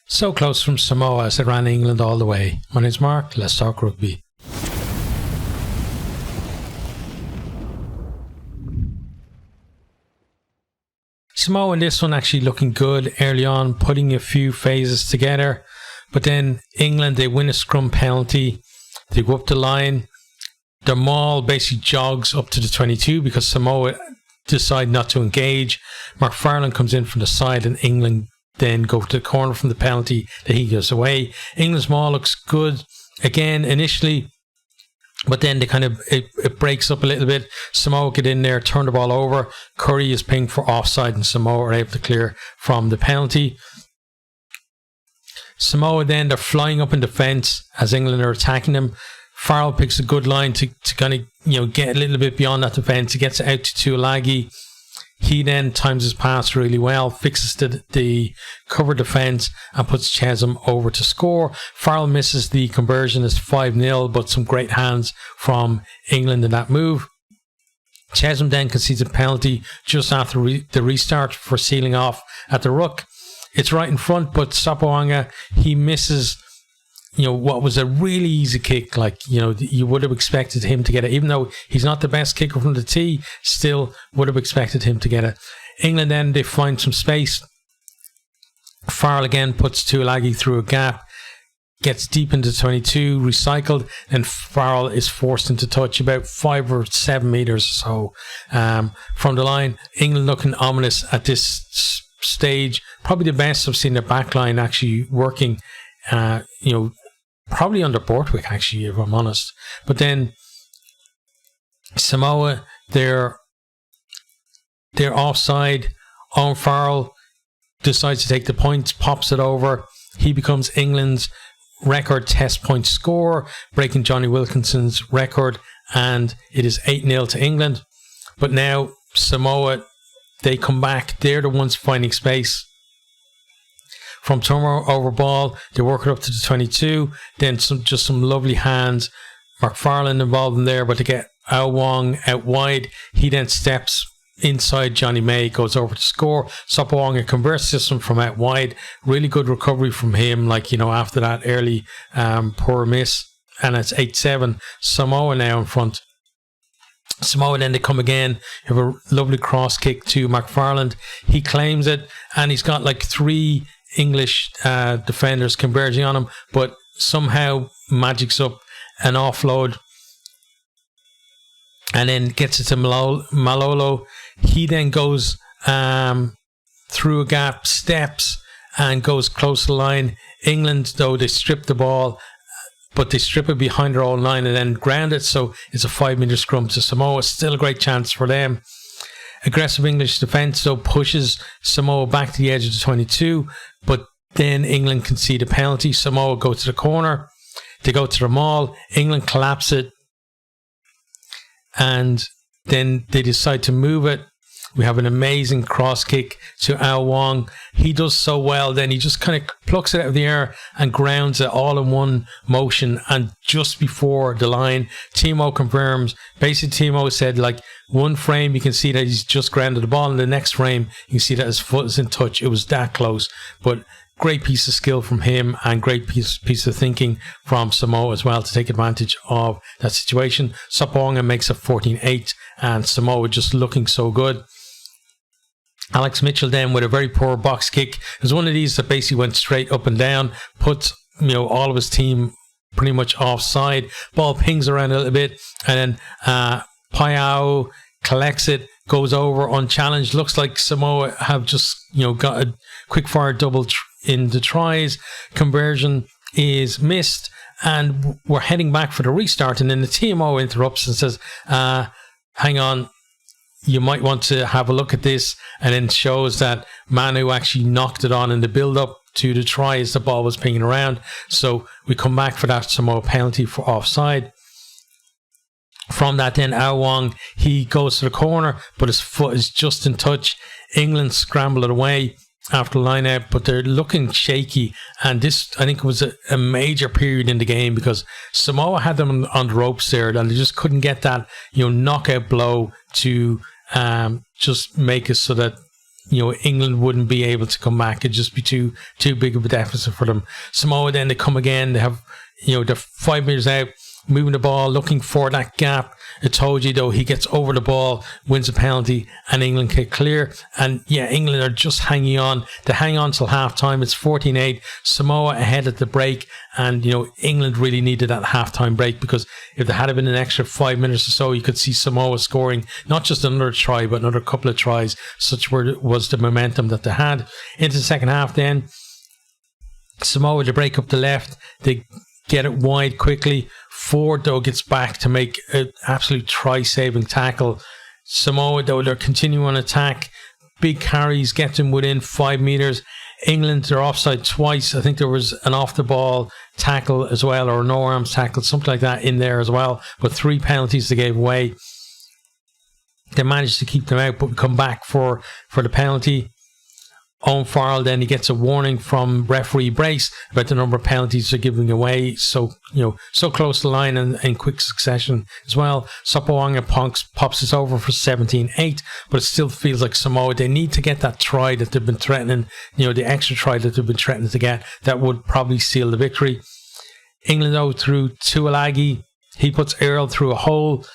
So close from Samoa as it ran England all the way. My name's Mark, let's talk rugby. Samoa in this one actually looking good early on, putting a few phases together. But then England, they win a scrum penalty. They go up the line. Their maul basically jogs up to the 22 because Samoa decide not to engage. McFarlane comes in from the side and England then go to the corner from the penalty that he gives away. England's maul looks good again initially, but then they it breaks up a little bit. Samoa get in there, turn the ball over. Curry is pinged for offside and Samoa are able to clear from the penalty. Samoa then, they're flying up in defence as England are attacking them. Farrell picks a good line to kind of get a little bit beyond that defence. He gets it out to Tuilagi. He then times his pass really well, fixes the cover defence and puts Chesham over to score. Farrell misses the conversion, it's 5-0, but some great hands from England in that move. Chesham then concedes a penalty just after the restart for sealing off at the ruck. It's right in front, but Sapoanga, he misses what was a really easy kick. You would have expected him to get it, even though he's not the best kicker from the tee, still would have expected him to get it. England then, they find some space. Farrell again puts Tuilagi through a gap, gets deep into 22, recycled, and Farrell is forced into touch about 5 or 7 meters or so from the line. England looking ominous at this stage. Probably the best I've seen the back line actually working, probably under Borthwick, actually, if I'm honest. But then Samoa, they're offside. Owen Farrell decides to take the points, pops it over. He becomes England's record test point scorer, breaking Johnny Wilkinson's record, and it is 8-0 to England. But now Samoa, they come back. They're the ones finding space. From turnover ball, they work it up to the 22. Then some lovely hands. McFarlane involved in there, but to get Ao Wong out wide, he then steps inside Johnny May, goes over to score. Sapoanga converts this one from out wide. Really good recovery from him, after that early poor miss. And it's 8-7. Samoa now in front. Samoa then, they come again, have a lovely cross kick to McFarland. He claims it, and he's got 3 English defenders converging on him, but somehow magics up an offload and then gets it to Malolo. He then goes through a gap, steps and goes close to the line. England, though, they strip the ball, but they strip it behind their own line and then ground it, so it's a 5-meter scrum to Samoa. Still a great chance for them. Aggressive English defence, though, pushes Samoa back to the edge of the 22, but then England concede a penalty. Samoa go to the corner. They go to the maul. England collapse it, and then they decide to move it. We have an amazing cross kick to Ao Wong. He does so well. Then he just kind of plucks it out of the air and grounds it all in one motion. And just before the line, Timo confirms. Basically, Timo said, one frame you can see that he's just grounded the ball, and the next frame you can see that his foot is in touch. It was that close. But great piece of skill from him and great piece of thinking from Samoa as well to take advantage of that situation. Sapoanga makes it 14-8 and Samoa just looking so good. Alex Mitchell then with a very poor box kick. It was one of these that basically went straight up and down, puts all of his team pretty much offside. Ball pings around a little bit, and then Paiao collects it, goes over unchallenged. Looks like Samoa have just got a quick fire double in the tries. Conversion is missed, and we're heading back for the restart. And then the TMO interrupts and says, "Hang on. You might want to have a look at this," and then shows that Manu actually knocked it on in the build-up to the try as the ball was pinging around. So we come back for that Samoa penalty for offside. From that then, Ao Wong, he goes to the corner, but his foot is just in touch. England scramble it away after line out, but they're looking shaky. And this, I think, was a major period in the game because Samoa had them on the ropes there, and they just couldn't get that knockout blow to just make it so that England wouldn't be able to come back. It'd just be too big of a deficit for them. Samoa, then they come again. They have, they're 5 meters out, moving the ball, looking for that gap. Itoje, though, he gets over the ball, wins a penalty, and England kick clear. And England are just hanging on. They hang on till half time. It's 14-8. Samoa ahead at the break. And, England really needed that halftime break, because if there had been an extra 5 minutes or so, you could see Samoa scoring not just another try, but another couple of tries. Such was the momentum that they had. Into the second half then, Samoa, they break up the left. They get it wide quickly. Ford, though, gets back to make an absolute try-saving tackle. Samoa, though, they're continuing on attack. Big carries, get them within 5 meters. England, they're offside twice. I think there was an off-the-ball tackle as well, or a no-arms tackle, something like that in there as well. But 3 penalties they gave away. They managed to keep them out, but we come back for the penalty. Owen Farrell, then he gets a warning from referee Brace about the number of penalties they're giving away. So close to the line and in quick succession as well. Sopoaga pops this over for 17-8, but it still feels like Samoa, they need to get that try that they've been threatening, the extra try that they've been threatening to get. That would probably seal the victory. England, though, through Tuilagi, he puts Earl through a hole.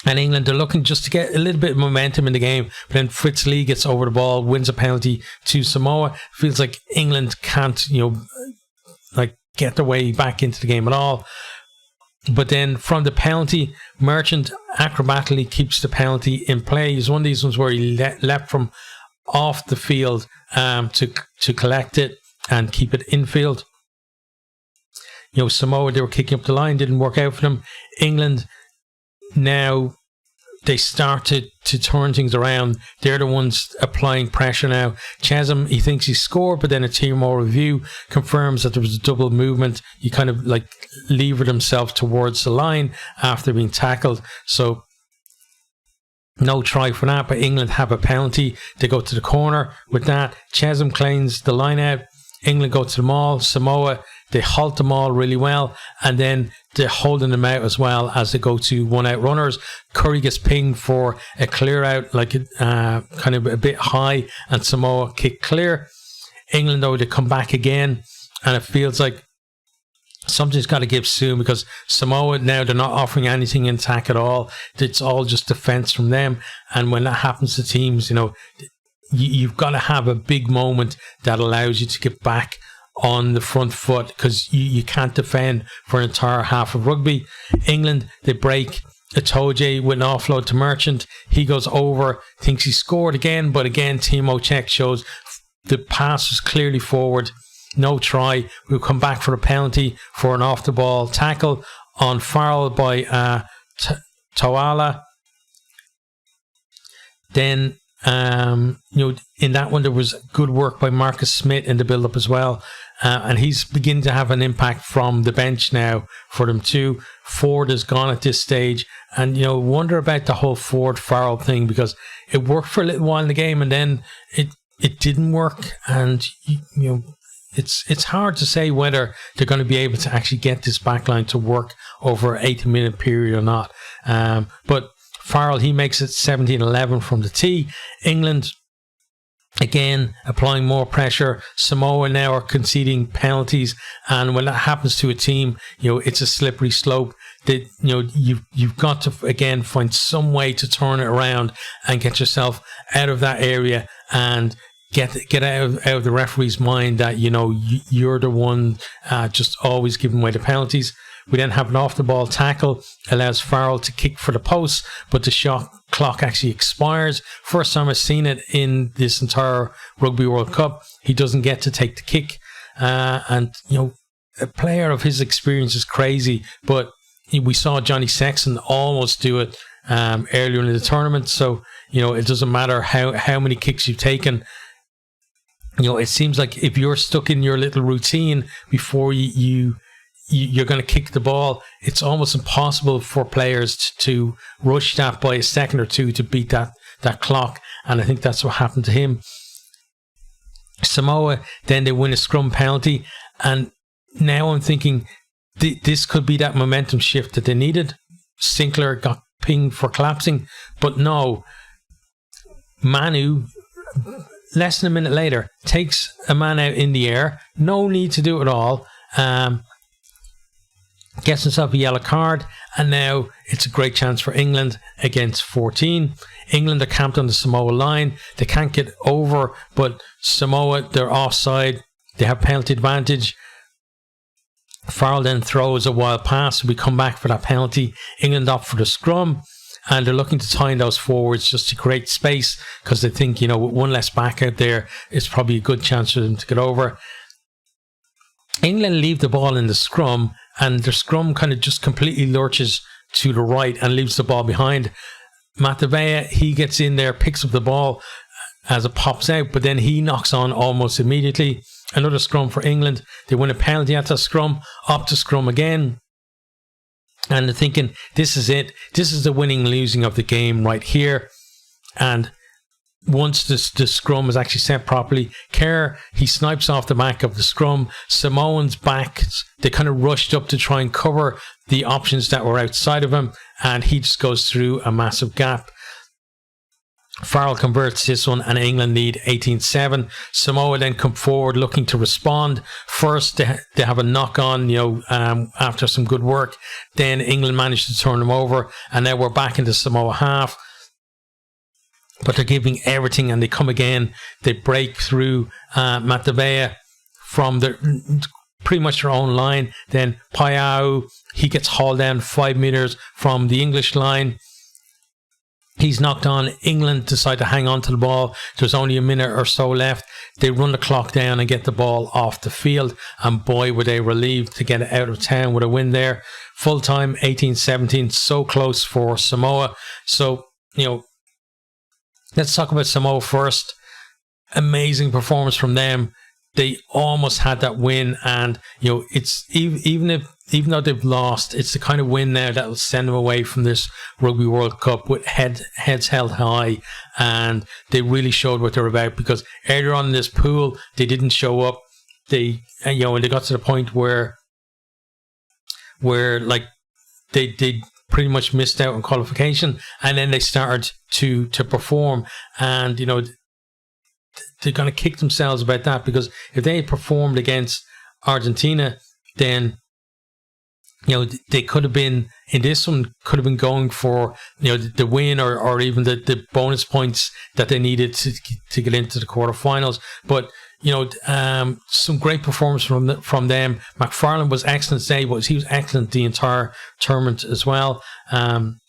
And England, they're looking just to get a little bit of momentum in the game. But then Fritz Lee gets over the ball, wins a penalty to Samoa. Feels like England can't, get their way back into the game at all. But then from the penalty, Merchant acrobatically keeps the penalty in play. He's one of these ones where he leapt from off the field to collect it and keep it infield. Samoa, they were kicking up the line, didn't work out for them. England, now they start to turn things around. They're the ones applying pressure now. Chesham, he thinks he scored, but then a TMO review confirms that there was a double movement. He kind of levered himself towards the line after being tackled. So no try for that, but England have a penalty. They go to the corner with that. Chesham claims the line out. England go to the maul. Samoa, they halt them all really well, and then they're holding them out as well as they go to one-out runners. Curry gets pinged for a clear out, kind of a bit high, and Samoa kick clear. England, though, they come back again, and it feels like something's got to give soon, because Samoa now, they're not offering anything in attack at all. It's all just defense from them, and when that happens to teams, you've got to have a big moment that allows you to get back on the front foot, because you can't defend for an entire half of rugby. England, they break. Itoje with an offload to Merchant. He goes over, thinks he scored again, but again, Timo check shows the pass was clearly forward. No try. We'll come back for a penalty for an off-the-ball tackle on Farrell by Tawala. Then in that one there was good work by Marcus Smith in the build-up as well, and he's beginning to have an impact from the bench now for them too. Ford is gone at this stage, and wonder about the whole Ford Farrell thing, because it worked for a little while in the game and then it didn't work, and it's hard to say whether they're going to be able to actually get this backline to work over an 80-minute period or not. But Farrell, he makes it 17-11 from the tee. England, again, applying more pressure. Samoa now are conceding penalties, and when that happens to a team, it's a slippery slope. That you've got to again find some way to turn it around and get yourself out of that area and get out of the referee's mind that you're the one just always giving away the penalties. We then have an off-the-ball tackle, allows Farrell to kick for the post, but the shot clock actually expires. First time I've seen it in this entire Rugby World Cup. He doesn't get to take the kick. And a player of his experience is crazy, but we saw Johnny Sexton almost do it earlier in the tournament. So, it doesn't matter how many kicks you've taken. It seems like if you're stuck in your little routine before you're going to kick the ball, it's almost impossible for players to rush that by a second or two to beat that clock. And I think that's what happened to him. Samoa, then they win a scrum penalty. And now I'm thinking this could be that momentum shift that they needed. Sinclair got pinged for collapsing. But no, Manu less than a minute later, takes a man out in the air. No need to do it at all. Gets himself a yellow card, and now it's a great chance for England against 14. England are camped on the Samoa line. They can't get over, but Samoa, they're offside. They have penalty advantage. Farrell then throws a wild pass. We come back for that penalty. England opt for the scrum, and they're looking to tie those forwards just to create space, because they think, with one less back out there, it's probably a good chance for them to get over. England leave the ball in the scrum, and their scrum kind of just completely lurches to the right and leaves the ball behind. Matavea, he gets in there, picks up the ball as it pops out, but then he knocks on almost immediately. Another scrum for England. They win a penalty at the scrum, up to scrum again. And they're thinking, this is it. This is the winning and losing of the game right here. And once the scrum is actually set properly, Kerr, he snipes off the back of the scrum. Samoans back, they kind of rushed up to try and cover the options that were outside of him, and he just goes through a massive gap. Farrell converts this one, and England lead 18-7. Samoa then come forward looking to respond. First, they have a knock-on, after some good work. Then England managed to turn them over, and now we're back into Samoa half. But they're giving everything, and they come again. They break through Matavea from pretty much their own line. Then Payau, he gets hauled down 5 meters from the English line. He's knocked on. England decide to hang on to the ball. There's only a minute or so left. They run the clock down and get the ball off the field. And boy, were they relieved to get it out of town with a win there. Full time, 18-17. So close for Samoa. So, let's talk about Samoa first. Amazing performance from them. They almost had that win, and it's even though they've lost, it's the kind of win now that will send them away from this Rugby World Cup with heads held high, and they really showed what they're about, because earlier on in this pool they didn't show up. They and they got to the point where like they pretty much missed out on qualification, and then they started to perform, and they're going to kick themselves about that, because if they had performed against Argentina, then they could have been in this one, could have been going for the win or even the bonus points that they needed to get into the quarterfinals. But some great performance from them. McFarlane was excellent today, but he was excellent the entire tournament as well. Then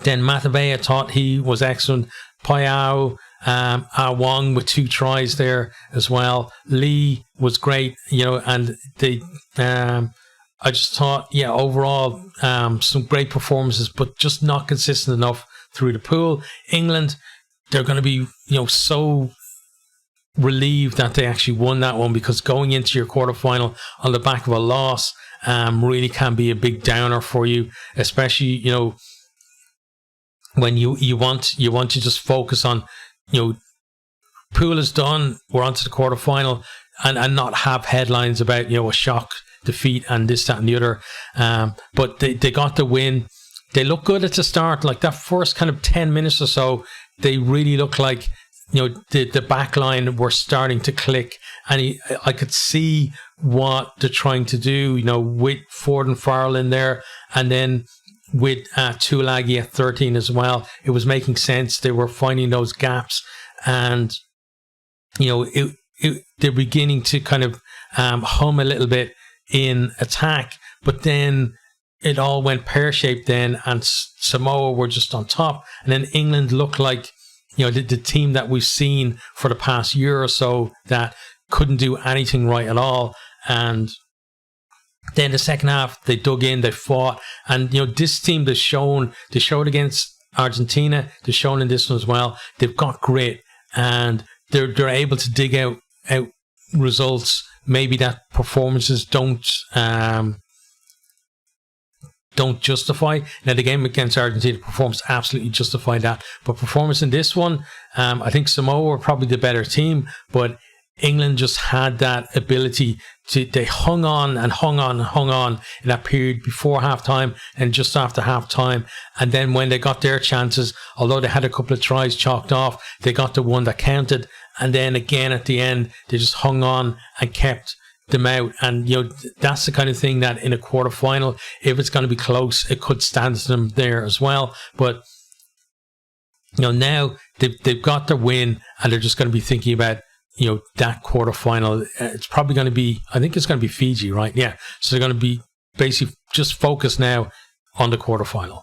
Matavea thought he was excellent. Payau, Wong with 2 tries there as well. Lee was great, and they I just thought, overall, some great performances, but just not consistent enough through the pool. England, they're going to be, so relieved that they actually won that one, because going into your quarterfinal on the back of a loss really can be a big downer for you, especially, when you want to just focus on, pool is done, we're on to the quarterfinal, and not have headlines about, a shock defeat and this, that and the other. But they got the win. They look good at the start, like that first kind of 10 minutes or so, they really look like, the back line were starting to click, and I could see what they're trying to do, with Ford and Farrell in there, and then with Tulagi at 13 as well. It was making sense. They were finding those gaps, and they're beginning to kind of hum a little bit in attack, but then it all went pear-shaped then, and Samoa were just on top, and then England looked like the team that we've seen for the past year or so that couldn't do anything right at all. And then the second half, they dug in, they fought, and this team, they showed against Argentina, they've shown in this one as well. They've got grit, and they're able to dig out results. Maybe that performances don't justify. Now, the game against Argentina, performance absolutely justified that, but performance in this one, I think Samoa were probably the better team, but England just had that ability they hung on and hung on and hung on in that period before halftime and just after halftime. And then when they got their chances, although they had a couple of tries chalked off, they got the one that counted. And then again at the end, they just hung on and kept them out. And, that's the kind of thing that in a quarterfinal, if it's going to be close, it could stand to them there as well. But, now they've got their win and they're just going to be thinking about, that quarterfinal. It's probably going to be, I think it's going to be Fiji, right? Yeah. So they're going to be basically just focused now on the quarterfinal.